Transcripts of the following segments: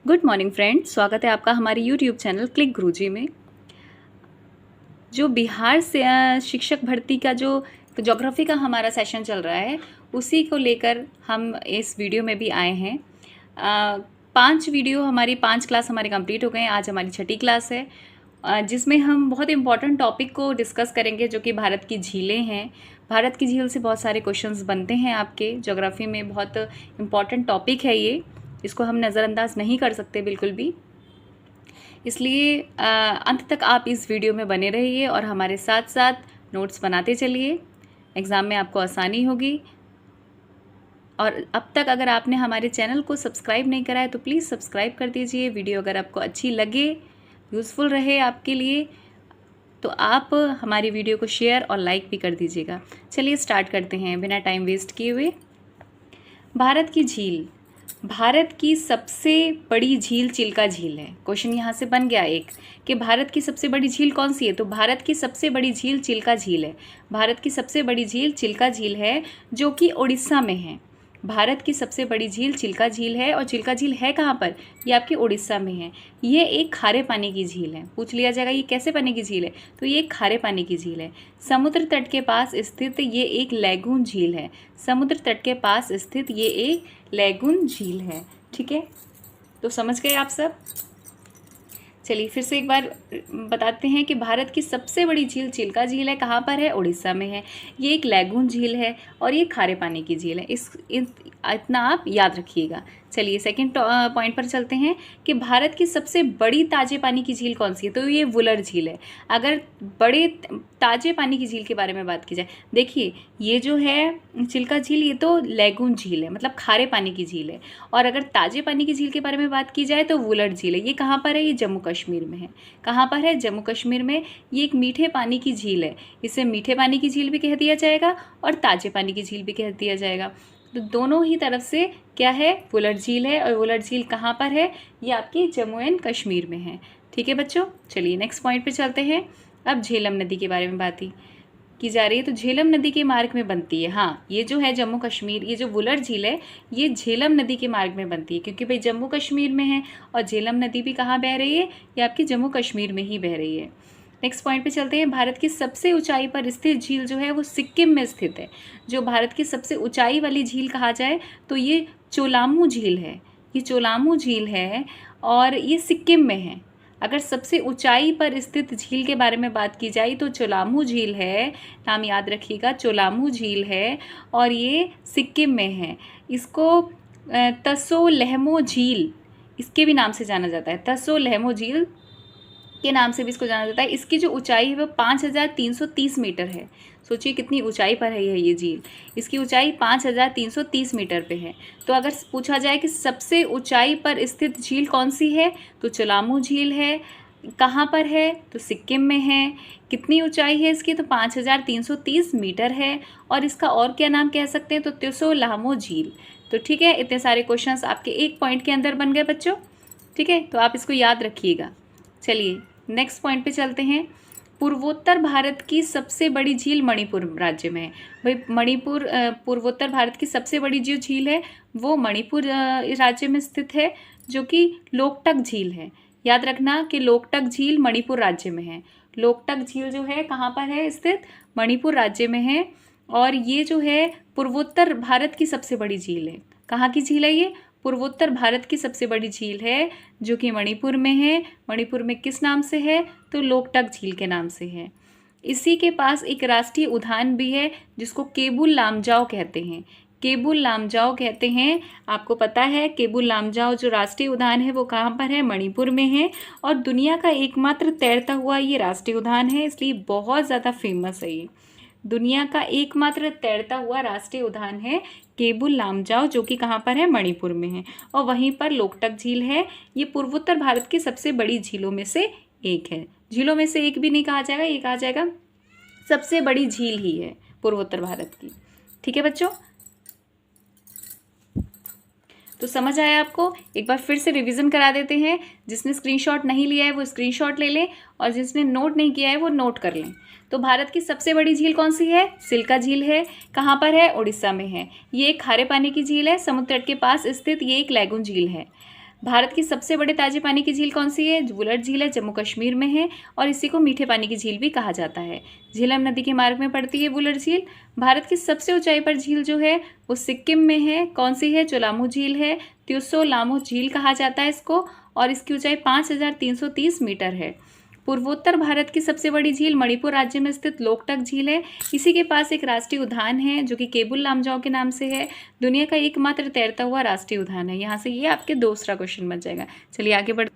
Good morning friends, स्वागत है आपका हमारे यूट्यूब चैनल क्लिक गुरुजी में। जो बिहार से शिक्षक भर्ती का जो ज्योग्राफी का हमारा सेशन चल रहा है, उसी को लेकर हम इस वीडियो में भी आए हैं। 5 क्लास हमारे कंप्लीट हो गए हैं। आज हमारी 6ठी क्लास है, जिसमें हम बहुत इम्पॉर्टेंट टॉपिक को डिस्कस करेंगे, जो कि भारत की झीलें हैं। भारत की झील से बहुत सारे क्वेश्चंस बनते हैं आपके ज्योग्राफी में। बहुत इम्पॉर्टेंट टॉपिक है ये, इसको हम नज़रअंदाज नहीं कर सकते बिल्कुल भी। इसलिए अंत तक आप इस वीडियो में बने रहिए और हमारे साथ साथ नोट्स बनाते चलिए। एग्ज़ाम में आपको आसानी होगी। और अब तक अगर आपने हमारे चैनल को सब्सक्राइब नहीं करा है तो प्लीज़ सब्सक्राइब कर दीजिए। वीडियो अगर आपको अच्छी लगे, यूज़फुल रहे आपके लिए, तो आप हमारी वीडियो को शेयर और लाइक भी कर दीजिएगा। चलिए स्टार्ट करते हैं बिना टाइम वेस्ट किए हुए। भारत की झील। भारत की सबसे बड़ी झील चिल्का झील है। क्वेश्चन यहाँ से बन गया एक कि भारत की सबसे बड़ी झील कौन सी है, तो भारत की सबसे बड़ी झील चिल्का झील है। भारत की सबसे बड़ी झील चिल्का झील है, जो कि उड़ीसा में है। भारत की सबसे बड़ी झील चिल्का झील है, और चिल्का झील है कहाँ पर, ये आपके उड़ीसा में है। ये एक खारे पानी की झील है। पूछ लिया जाएगा ये कैसे पानी की झील है, तो ये एक खारे पानी की झील है। समुद्र तट के पास स्थित ये एक लैगून झील है। समुद्र तट के पास स्थित ये एक लैगून झील है। ठीक है, तो समझ गए आप सब। चलिए फिर से एक बार बताते हैं कि भारत की सबसे बड़ी झील चिल्का झील है। कहाँ पर है, उड़ीसा में है। ये एक लैगून झील है और ये खारे पानी की झील है। इतना आप याद रखिएगा। चलिए सेकंड पॉइंट पर चलते हैं कि भारत की सबसे बड़ी ताजे पानी की झील कौन सी है, तो ये वुलर झील है। अगर बड़े ताजे पानी की झील के बारे में बात की जाए, देखिए ये जो है चिल्का झील, ये तो लैगून झील है, मतलब खारे पानी की झील है। और अगर ताजे पानी की झील के बारे में बात की जाए तो वुलर झील है। ये कहाँ पर है, ये जम्मू कश्मीर में है। कहाँ पर है, जम्मू कश्मीर में। ये एक मीठे पानी की झील है। इसे मीठे पानी की झील भी कह दिया जाएगा और ताजे पानी की झील भी कह दिया जाएगा। तो दोनों ही तरफ से क्या है, वुलर झील है। और वुलर झील कहाँ पर है, ये आपकी जम्मू एंड कश्मीर में है। ठीक है बच्चों, चलिए नेक्स्ट पॉइंट पे चलते हैं। अब झेलम नदी के बारे में बात की जा रही है, तो झेलम नदी के मार्ग में बनती है। हाँ, ये जो है जम्मू कश्मीर, ये जो वुलर झील है, ये झेलम नदी के मार्ग में बनती है, क्योंकि भाई जम्मू कश्मीर में है और झेलम नदी भी कहाँ बह रही है, ये आपकी जम्मू कश्मीर में ही बह रही है। नेक्स्ट पॉइंट पे चलते हैं। भारत की सबसे ऊंचाई पर स्थित झील जो है वो सिक्किम में स्थित है। जो भारत की सबसे ऊंचाई वाली झील कहा जाए तो ये चोलामू झील है। ये चोलामू झील है और ये सिक्किम में है। अगर सबसे ऊंचाई पर स्थित झील के बारे में बात की जाए तो चोलामू झील है। नाम याद रखिएगा, चोलामू झील है और ये सिक्किम में है। इसको तसो लहमो झील इसके भी नाम से जाना जाता है। तसो लहमो झील के नाम से भी इसको जाना जाता है। इसकी जो ऊंचाई है वो 5330 मीटर है। सोचिए कितनी ऊंचाई पर है ये झील। इसकी ऊंचाई 5330 मीटर पे है। तो अगर पूछा जाए कि सबसे ऊंचाई पर स्थित झील कौन सी है, तो चोलामू झील है। कहाँ पर है, तो सिक्किम में है। कितनी ऊंचाई है इसकी, तो 5330 मीटर है। और इसका और क्या नाम कह सकते हैं, तो त्सो लामो झील। तो ठीक है, इतने सारे क्वेश्चंस आपके एक पॉइंट के अंदर बन गए बच्चों। ठीक है, तो आप इसको याद रखिएगा। चलिए नेक्स्ट पॉइंट पे चलते हैं। पूर्वोत्तर भारत की सबसे बड़ी झील मणिपुर राज्य में है। भाई मणिपुर, पूर्वोत्तर भारत की सबसे बड़ी जो झील है वो मणिपुर राज्य में स्थित है, जो कि लोकटक झील है। याद रखना कि लोकटक झील मणिपुर राज्य में है। लोकटक झील जो है कहाँ पर है स्थित, मणिपुर राज्य में है। और ये जो है पूर्वोत्तर भारत की सबसे बड़ी झील है। कहाँ की झील है ये, पूर्वोत्तर भारत की सबसे बड़ी झील है, जो कि मणिपुर में है। मणिपुर में किस नाम से है, तो लोकटक झील के नाम से है। इसी के पास एक राष्ट्रीय उद्यान भी है, जिसको केबुल लामजाओ कहते हैं। केबुल लामजाओ कहते हैं। आपको पता है केबुल लामजाओ जो राष्ट्रीय उद्यान है वो कहाँ पर है, मणिपुर में है। और दुनिया का एकमात्र तैरता हुआ ये राष्ट्रीय उद्यान है, इसलिए बहुत ज़्यादा फेमस है। ये दुनिया का एकमात्र तैरता हुआ राष्ट्रीय उद्यान है केबुल लामजाओ, जो कि कहाँ पर है, मणिपुर में है। और वहीं पर लोकटक झील है। ये पूर्वोत्तर भारत की सबसे बड़ी झीलों में से एक है। झीलों में से एक भी नहीं कहा जाएगा, ये कहा जाएगा सबसे बड़ी झील ही है पूर्वोत्तर भारत की। ठीक है बच्चों, तो समझ आया आपको। एक बार फिर से रिवीजन करा देते हैं। जिसने स्क्रीनशॉट नहीं लिया है वो स्क्रीनशॉट ले लें, और जिसने नोट नहीं किया है वो नोट कर लें। तो भारत की सबसे बड़ी झील कौन सी है, चिल्का झील है। कहाँ पर है, उड़ीसा में है। ये एक खारे पानी की झील है। समुद्र तट के पास स्थित ये एक लैगून झील है। भारत की सबसे बड़े ताजे पानी की झील कौन सी है? वुलर झील है, जम्मू कश्मीर में है और इसी को मीठे पानी की झील भी कहा जाता है। झेलम नदी के मार्ग में पड़ती है वुलर झील। भारत की सबसे ऊंचाई पर झील जो है वो सिक्किम में है। कौन सी है? चोलामू झील है। त्युसो लामो झील कहा जाता है इसको और इसकी ऊंचाई 5330 मीटर है। पूर्वोत्तर भारत की सबसे बड़ी झील मणिपुर राज्य में स्थित लोकटक झील है। इसी के पास एक राष्ट्रीय उद्यान है जो कि केबुल लामजाओ के नाम से है। दुनिया का एकमात्र तैरता हुआ राष्ट्रीय उद्यान है। यहाँ से ये आपके दूसरा क्वेश्चन बन जाएगा। चलिए आगे बढ़।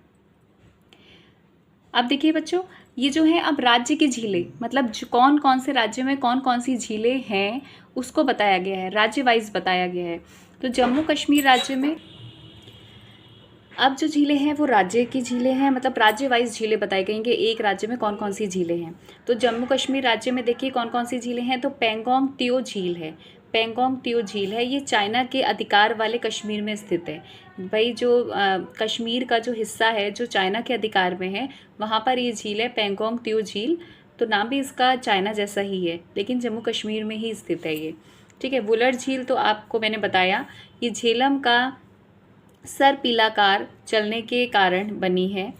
अब देखिए बच्चों, ये जो है अब राज्य की झीलें, मतलब कौन कौन से राज्य में कौन कौन सी झीलें हैं उसको बताया गया है, राज्य वाइज बताया गया है। तो जम्मू कश्मीर राज्य में अब जो झीलें हैं वो राज्य की झीलें हैं, मतलब राज्य वाइज झीलें बताई गई कि एक राज्य में कौन कौन सी झीलें हैं। तो जम्मू कश्मीर राज्य में देखिए कौन कौन सी झीलें हैं। तो पेंगोंग तियो झील है। पेंगोंग तियो झील है, ये चाइना के अधिकार वाले कश्मीर में स्थित है। भाई जो कश्मीर का जो हिस्सा है जो चाइना के अधिकार में है वहाँ पर ये झील है पेंगोंग तियो झील। तो नाम भी इसका चाइना जैसा ही है लेकिन जम्मू कश्मीर में ही स्थित है ये। ठीक है। वुलर झील तो आपको मैंने बताया, ये झेलम का सर्पिलाकार चलने के कारण बनी है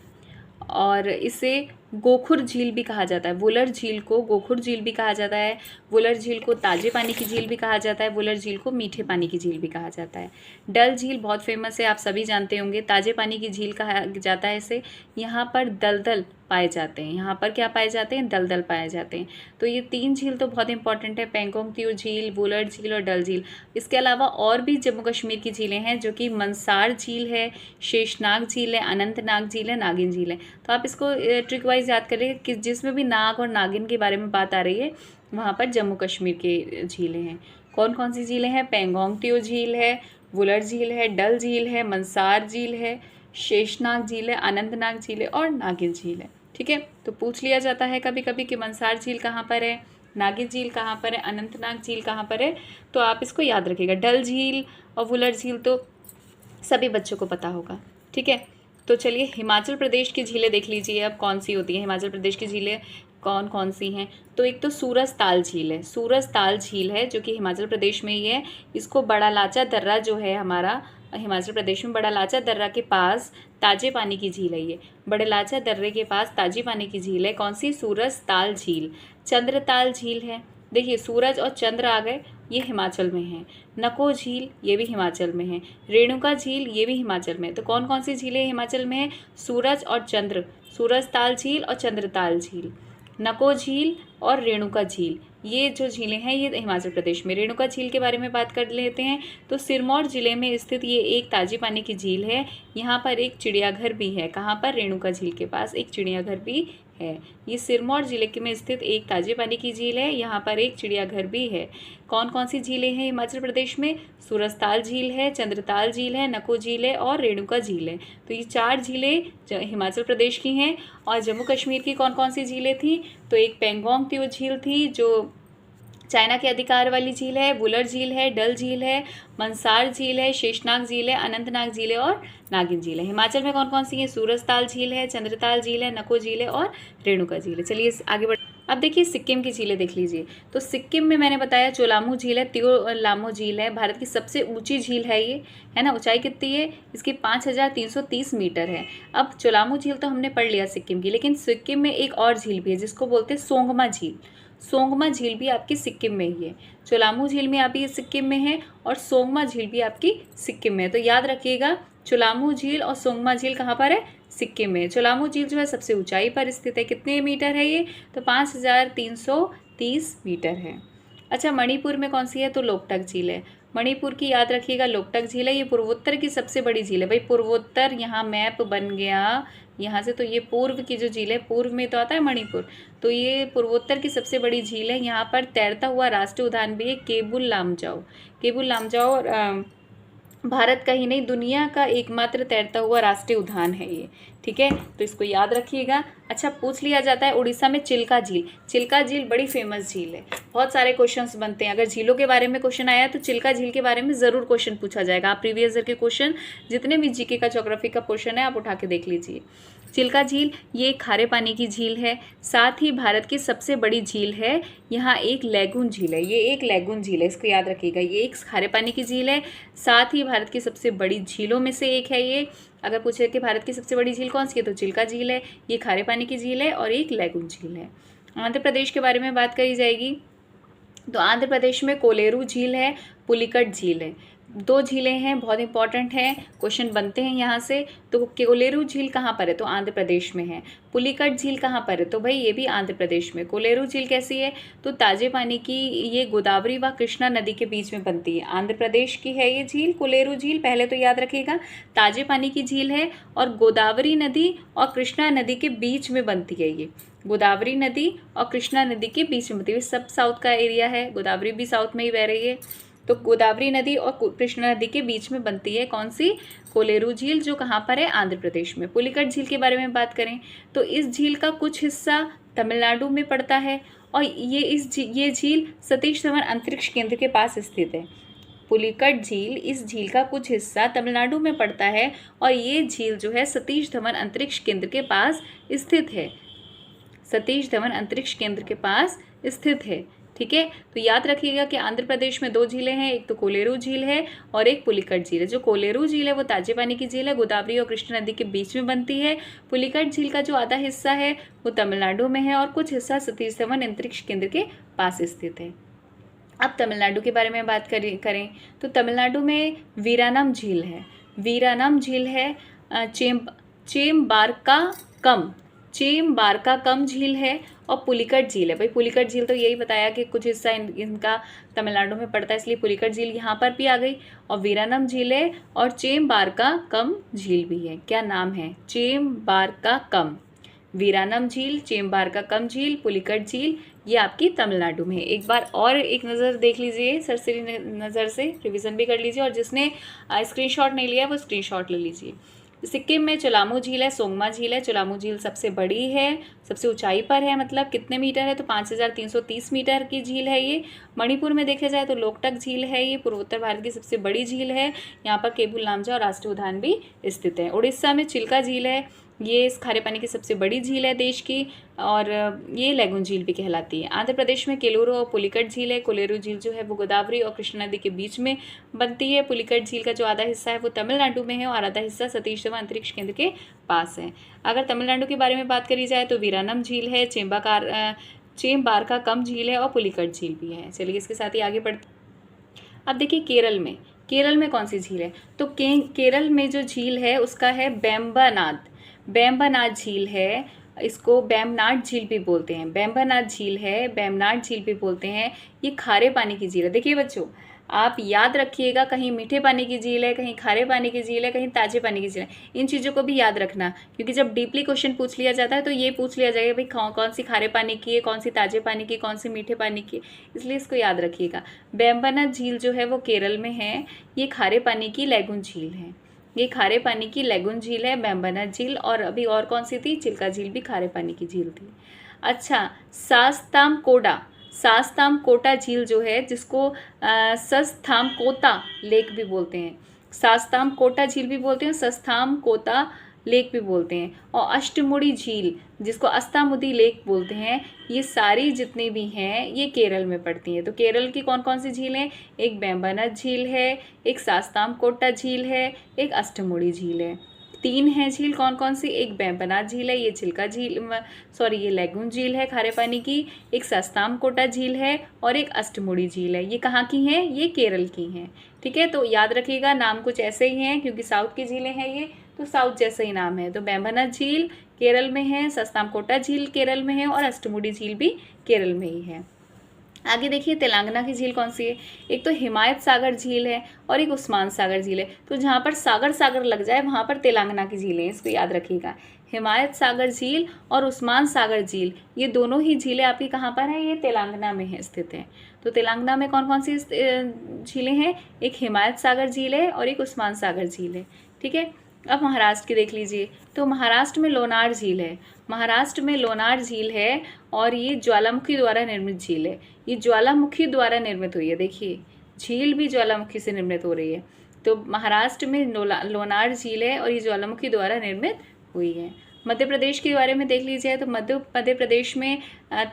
और इसे गोखुर झील भी कहा जाता है। वुलर झील को गोखुर झील भी कहा जाता है। वुलर झील को ताजे पानी की झील भी कहा जाता है। वुलर झील को मीठे पानी की झील भी कहा जाता है। डल झील बहुत फेमस है, आप सभी जानते होंगे। ताजे पानी की झील कहा जाता है इसे। यहाँ पर दलदल पाए जाते हैं। यहाँ पर क्या पाए जाते हैं? दलदल पाए जाते हैं। तो ये 3 झील तो बहुत इंपॉर्टेंट है, पेंगोंग तियो झील, वुलर झील और डल झील। इसके अलावा और भी जम्मू कश्मीर की झीलें हैं जो कि मंसार झील है, शेषनाग झील है, अनंतनाग झील है, नागिन झील है। तो आप इसको ट्रिक वाइज याद करें कि जिसमें भी नाग और नागिन के बारे में बात आ रही है वहाँ पर जम्मू कश्मीर के झीलें हैं। कौन कौन सी झीलें हैं? पेंगोंग तियो झील है, वुलर झील है, डल झील है, मंसार झील है, शेषनाग झील है, अनंतनाग झील है और नागिन झील है। ठीक है। तो पूछ लिया जाता है कभी कभी कि मंसार झील कहाँ पर है, नागिन झील कहाँ पर है, अनंतनाग झील कहाँ पर है। तो आप इसको याद रखिएगा। डल झील और वुलर झील तो सभी बच्चों को पता होगा। ठीक है। तो चलिए हिमाचल प्रदेश की झीलें देख लीजिए अब कौन सी होती हैं। हिमाचल प्रदेश की झीलें कौन कौन सी हैं? तो एक तो सूरज ताल झील है। सूरज ताल झील है जो कि हिमाचल प्रदेश में ही है। इसको बड़ा लाचा दर्रा जो है हमारा हिमाचल प्रदेश में, बड़ा लाचा दर्रा के पास ताजे पानी की झील है ये। बड़े लाचा दर्रे के पास ताजे पानी की झील है। कौन सी? सूरज ताल झील। चंद्रताल झील है। देखिए सूरज और चंद्र आ गए, ये हिमाचल में है। नको झील ये भी हिमाचल में है। रेणुका झील ये भी हिमाचल में है। तो कौन कौन सी झीलें हिमाचल में है? सूरज और चंद्र, सूरज ताल झील और चंद्रताल झील, नको झील और रेणुका झील, ये जो झीलें हैं ये हिमाचल प्रदेश में। रेणुका झील के बारे में बात कर लेते हैं। तो सिरमौर जिले में स्थित ये एक ताजे पानी की झील है। यहाँ पर एक चिड़ियाघर भी है। कहाँ पर? रेणुका झील के पास एक चिड़ियाघर भी है। ये सिरमौर जिले के में स्थित एक ताजे पानी की झील है। यहाँ पर एक चिड़ियाघर भी है। कौन कौन सी झीलें हैं हिमाचल प्रदेश में? सूरजताल झील है, चंद्रताल झील है, नको झील है और रेणुका झील है। तो ये 4 झीलें हिमाचल प्रदेश की हैं। और जम्मू कश्मीर की कौन कौन सी झीलें थी? तो एक पेंगोंग तियो झील थी जो चाइना के अधिकार वाली झील है, वुलर झील है, डल झील है, मंसार झील है, शेषनाग झील है, अनंतनाग झील है और नागिन झील है। हिमाचल में कौन कौन सी है? सूरजताल झील है, चंद्रताल झील है, नको झील है और रेणुका झील है। चलिए आगे बढ़। अब देखिए सिक्किम की झीलें देख लीजिए। तो सिक्किम में मैंने बताया चोलामू झील है, तियो लामो झील है। भारत की सबसे ऊंची झील है ये, है ना। ऊंचाई कितनी है इसकी? 5330 मीटर है। अब चोलामू झील तो हमने पढ़ लिया सिक्किम की, लेकिन सिक्किम में एक और झील भी है जिसको बोलते हैं सोंगमा झील। सोंगमा झील भी आपकी सिक्किम में ही है। चोलामू झील में आपकी सिक्किम में है और सोंगमा झील भी आपकी सिक्किम में है। तो याद रखिएगा चोलामू झील और सोंगमा झील कहाँ पर है? सिक्किम में। चोलामू झील जो है सबसे ऊंचाई पर स्थित है। कितने मीटर है ये? तो 5330 मीटर है। अच्छा मणिपुर में कौन सी है? तो लोकटक झील है। मणिपुर की याद रखिएगा लोकटक झील है। ये पूर्वोत्तर की सबसे बड़ी झील है। भाई पूर्वोत्तर यहाँ मैप बन गया यहाँ से। तो ये पूर्व की जो झील है, पूर्व में तो आता है मणिपुर, तो ये पूर्वोत्तर की सबसे बड़ी झील है। यहाँ पर तैरता हुआ राष्ट्रीय उद्यान भी है केबुल लामजाओ। केबुल लामजाओ भारत का ही नहीं दुनिया का एकमात्र तैरता हुआ राष्ट्रीय उद्यान है ये। ठीक है। तो इसको याद रखिएगा। अच्छा पूछ लिया जाता है उड़ीसा में चिल्का झील। चिल्का झील बड़ी फेमस झील है। बहुत सारे क्वेश्चंस बनते हैं। अगर झीलों के बारे में क्वेश्चन आया तो चिल्का झील के बारे में ज़रूर क्वेश्चन पूछा जाएगा। आप प्रीवियस ईयर के क्वेश्चन जितने भी जीके का ज्योग्राफी का क्वेश्चन है आप उठा के देख लीजिए। चिल्का झील ये खारे पानी की झील है, साथ ही भारत की सबसे बड़ी झील है। यहाँ एक लैगून झील है, ये एक लैगून झील है, इसको याद रखिएगा। ये एक खारे पानी की झील है, साथ ही भारत की सबसे बड़ी झीलों में से एक है ये। अगर पूछे कि भारत की सबसे बड़ी झील कौन सी है तो चिल्का झील है, ये खारे पानी की झील है और एक लैगून झील है। आंध्र प्रदेश के बारे में बात करी जाएगी तो आंध्र प्रदेश में कोलेरू झील है, पुलिकट झील है। दो झीलें हैं, बहुत इंपॉर्टेंट हैं, क्वेश्चन बनते हैं यहाँ से। तो कोलेरू झील कहाँ पर है तो आंध्र प्रदेश में है। पुलिकट झील कहाँ पर है तो भाई ये भी आंध्र प्रदेश में। कोलेरू झील कैसी है तो ताजे पानी की, ये गोदावरी व कृष्णा नदी के बीच में बनती है। आंध्र प्रदेश की है ये झील कोलेरू झील, पहले तो याद रखिएगा। ताजे पानी की झील है और गोदावरी नदी और कृष्णा नदी के बीच में बनती है ये। गोदावरी नदी और कृष्णा नदी के बीच में बनती है, सब साउथ का एरिया है, गोदावरी भी साउथ में ही बह रही है। तो गोदावरी नदी और कृष्णा नदी के बीच में बनती है कौन सी, कोलेरू झील, जो कहाँ पर है, आंध्र प्रदेश में। पुलिकट झील के बारे में बात करें तो इस झील का कुछ हिस्सा तमिलनाडु में पड़ता है और ये झील सतीश धवन अंतरिक्ष केंद्र के पास स्थित है। पुलिकट झील, इस झील का कुछ हिस्सा तमिलनाडु में पड़ता है और ये झील जो है सतीश धवन अंतरिक्ष केंद्र के पास स्थित है। सतीश धवन अंतरिक्ष केंद्र के पास स्थित है, ठीक है। तो याद रखिएगा कि आंध्र प्रदेश में दो झीलें हैं, एक तो कोलेरू झील है और एक पुलिकट झील है। जो कोलेरू झील है वो ताजे पानी की झील है, गोदावरी और कृष्णा नदी के बीच में बनती है। पुलिकट झील का जो आधा हिस्सा है वो तमिलनाडु में है और कुछ हिस्सा सतीश धवन अंतरिक्ष केंद्र के पास स्थित है। अब तमिलनाडु के बारे में बात करें तो तमिलनाडु में वीरानम झील है। वीरानम झील है, चेम्बारका झील है और पुलिकट झील है। भाई पुलिकट झील तो यही बताया कि कुछ हिस्सा इनका तमिलनाडु में पड़ता है, इसलिए पुलिकट झील यहाँ पर भी आ गई। और वीरानम झील है और चेम्बारका झील भी है। क्या नाम है, चेम्बारका। वीरानम झील, चेम्बारका झील, पुलिकट झील, ये आपकी तमिलनाडु में है। एक बार और एक नज़र देख लीजिए, सरसरी नज़र से रिवीजन भी कर लीजिए और जिसने स्क्रीनशॉट नहीं लिया वो स्क्रीनशॉट ले लीजिए। सिक्किम में चुलामू झील है, सोंगमा झील है। चुलामू झील सबसे बड़ी है, सबसे ऊंचाई पर है, मतलब कितने मीटर है तो 5330 मीटर की झील है ये। मणिपुर में देखा जाए तो लोकटक झील है, ये पूर्वोत्तर भारत की सबसे बड़ी झील है। यहाँ पर केबुल लामजा और राष्ट्रीय उद्यान भी स्थित है। उड़ीसा में चिल्का झील है, ये इस खारे पानी की सबसे बड़ी झील है देश की और ये लैगून झील भी कहलाती है। आंध्र प्रदेश में केलूरू और पुलिकट झील है। कोलेरू झील जो है वो गोदावरी और कृष्णा नदी के बीच में बनती है। पुलिकट झील का जो आधा हिस्सा है वो तमिलनाडु में है और आधा हिस्सा सतीश धवन अंतरिक्ष केंद्र के पास है। अगर तमिलनाडु के बारे में बात करी जाए तो वीरानम झील है, चेम्बारका झील है और पुलिकट झील भी है। चलिए इसके साथ ही आगे बढ़ते। अब देखिए केरल में कौन सी झील है तो केरल में जो झील है उसका है बेम्बनाद झील है, इसको बेमनाड झील भी बोलते हैं। बेम्बनाद झील है, बेमनाड झील भी बोलते हैं। ये खारे पानी की झील है। देखिए बच्चों आप याद रखिएगा, कहीं मीठे पानी की झील है, कहीं खारे पानी की झील है, कहीं ताजे पानी की झील है। इन चीज़ों को भी याद रखना, क्योंकि जब डीपली क्वेश्चन पूछ लिया जाता है तो ये पूछ लिया जाएगा भाई कौन सी खारे पानी की है, कौन सी ताजे पानी की, कौन सी मीठे पानी की, इसलिए इसको याद रखिएगा। बेम्बनाद झील जो है वो केरल में है, ये खारे पानी की लैगून झील है। ये खारे पानी की लैगून झील है, बेम्बनाद झील। और अभी और कौन सी थी, चिल्का झील भी खारे पानी की झील थी। अच्छा, सास्तामकोटा झील जो है, जिसको सस्थामकोता लेक भी बोलते हैं, सास्तामकोटा झील भी बोलते हैं, सस्थामकोता लेक भी बोलते हैं। और अष्टमुड़ी झील जिसको अस्तामुदी लेक बोलते हैं, ये सारी जितनी भी हैं ये केरल में पड़ती हैं। तो केरल की कौन कौन सी झील हैं, एक बेम्बनाद झील है, एक सास्तामकोटा झील है, एक अष्टमुड़ी झील है। तीन है झील, कौन कौन सी, एक बेम्बनाद झील है, ये चिल्का झील ये लैगून झील है खारे पानी की, एक सास्तामकोटा झील है और एक अष्टमुड़ी झील है। ये कहाँ की हैं, ये केरल की हैं, ठीक है। तो याद रखिएगा नाम कुछ ऐसे ही हैं क्योंकि साउथ की झीलें हैं ये, तो साउथ जैसे ही नाम है। तो बेम्बनाद झील केरल में है, सास्तामकोटा झील केरल में है और अष्टमुड़ी झील भी केरल में ही है। आगे देखिए तेलंगाना की झील कौन सी है, एक तो हिमायत सागर झील है और एक उस्मान सागर झील है। तो जहाँ पर सागर लग जाए वहाँ पर तेलंगाना की झील है, इसको याद रखिएगा। हिमायत सागर झील और उस्मान सागर झील, ये दोनों ही झीलें आपकी कहाँ पर हैं, ये तेलंगाना में है, स्थित हैं। तो तेलंगाना में कौन कौन सी झीलें हैं, एक हिमायत सागर झील है और एक उस्मान सागर झील है, ठीक है। अब महाराष्ट्र की देख लीजिए, तो महाराष्ट्र में लोनार झील है। महाराष्ट्र में लोनार झील है और ये ज्वालामुखी द्वारा निर्मित झील है। ये ज्वालामुखी द्वारा निर्मित हुई है, देखिए झील भी ज्वालामुखी से निर्मित हो रही है। तो महाराष्ट्र में लोनार झील है और ये ज्वालामुखी द्वारा निर्मित हुई है। मध्य प्रदेश के बारे में देख लीजिए, तो मध्य प्रदेश में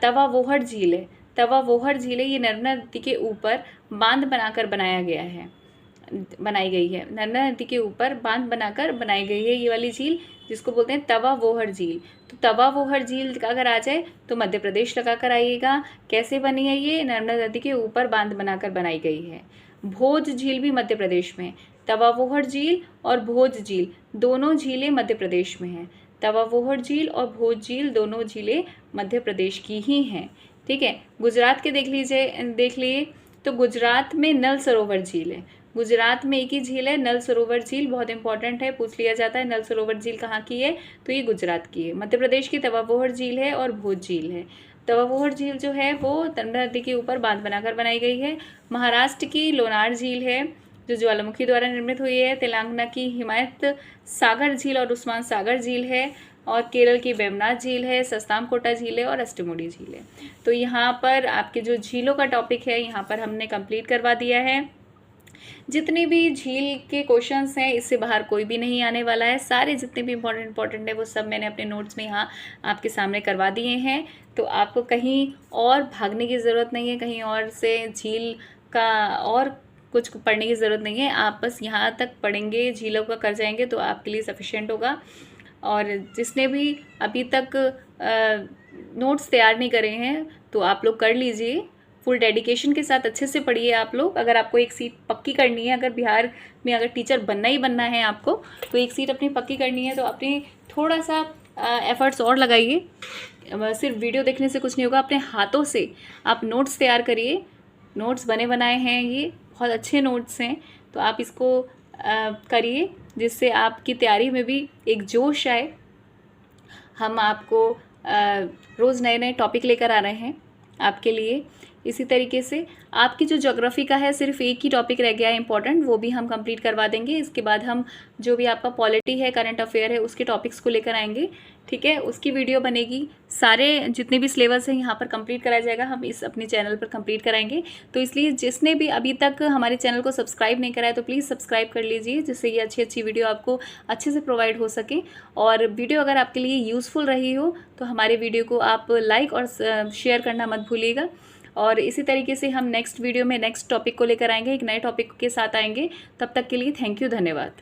तवा वोहर झील है। तवा वोहर झील है, ये नर्मदा नदी के ऊपर बांध बनाकर बनाया गया है। बनाई गई है। नर्मदा नदी के ऊपर बांध बनाकर बनाई गई है ये वाली झील, जिसको बोलते हैं तवा वोहर झील। तो तवा वोहर झील अगर आ जाए तो मध्य प्रदेश लगा कर आइएगा। कैसे बनी है ये? नर्मदा नदी के ऊपर बांध बनाकर बनाई गई है। भोज झील भी मध्य प्रदेश में। तवा वोहर झील और भोज झील दोनों झीलें मध्य प्रदेश में हैं। तवा वोहर झील और भोज झील दोनों झीलें मध्य प्रदेश की ही हैं। ठीक है। गुजरात के देख लिए तो गुजरात में नल सरोवर झील है। गुजरात में एक ही झील है, नल सरोवर झील। बहुत इंपॉर्टेंट है, पूछ लिया जाता है नल सरोवर झील कहाँ की है, तो ये गुजरात की है। मध्य प्रदेश की तवा वोहर झील है और भोज झील है। तवा वोहर झील जो है वो नर्मदा नदी के ऊपर बांध बनाकर बनाई गई है। महाराष्ट्र की लोनार झील है जो ज्वालामुखी द्वारा निर्मित हुई है। तेलंगाना की हिमायत सागर झील और उस्मान सागर झील है। और केरल की वेमनाथ झील है, सस्तामकोटा झील है और अष्टमुडी झील है। तो यहाँ पर आपके जो झीलों का टॉपिक है यहाँ पर हमने कंप्लीट करवा दिया है। जितने भी झील के क्वेश्चंस हैं इससे बाहर कोई भी नहीं आने वाला है। सारे जितने भी इंपॉर्टेंट है वो सब मैंने अपने नोट्स में यहाँ आपके सामने करवा दिए हैं। तो आपको कहीं और भागने की ज़रूरत नहीं है, कहीं और से झील का और कुछ पढ़ने की ज़रूरत नहीं है। आप बस यहाँ तक पढ़ेंगे, झीलों का कर जाएंगे तो आपके लिए सफिशिएंट होगा। और जिसने भी अभी तक नोट्स तैयार नहीं करे हैं तो आप लोग कर लीजिए, फुल डेडिकेशन के साथ अच्छे से पढ़िए आप लोग। अगर आपको एक सीट पक्की करनी है, अगर बिहार में अगर टीचर बनना ही बनना है आपको, तो एक सीट अपनी पक्की करनी है तो अपने थोड़ा सा एफर्ट्स और लगाइए। सिर्फ वीडियो देखने से कुछ नहीं होगा, अपने हाथों से आप नोट्स तैयार करिए। नोट्स बने बनाए हैं, ये बहुत अच्छे नोट्स हैं, तो आप इसको करिए जिससे आपकी तैयारी में भी एक जोश आए। हम आपको रोज़ नए नए टॉपिक लेकर आ रहे हैं आपके लिए। इसी तरीके से आपकी जो ज्योग्राफी का है सिर्फ एक ही टॉपिक रह गया है इंपॉर्टेंट, वो भी हम कंप्लीट करवा देंगे। इसके बाद हम जो भी आपका पॉलिटी है, करंट अफेयर है, उसके टॉपिक्स को लेकर आएंगे। ठीक है, उसकी वीडियो बनेगी। सारे जितने भी सिलेबस हैं यहाँ पर कंप्लीट कराया जाएगा, हम इस अपने चैनल पर कंप्लीट कराएंगे। तो इसलिए जिसने भी अभी तक हमारे चैनल को सब्सक्राइब नहीं कराया तो प्लीज़ सब्सक्राइब कर लीजिए, जिससे ये अच्छी वीडियो आपको अच्छे से प्रोवाइड हो सके। और वीडियो अगर आपके लिए यूज़फुल रही हो तो हमारे वीडियो को आप लाइक और शेयर करना मत भूलिएगा। और इसी तरीके से हम नेक्स्ट वीडियो में नेक्स्ट टॉपिक को लेकर आएंगे, एक नए टॉपिक के साथ आएंगे। तब तक के लिए थैंक यू, धन्यवाद।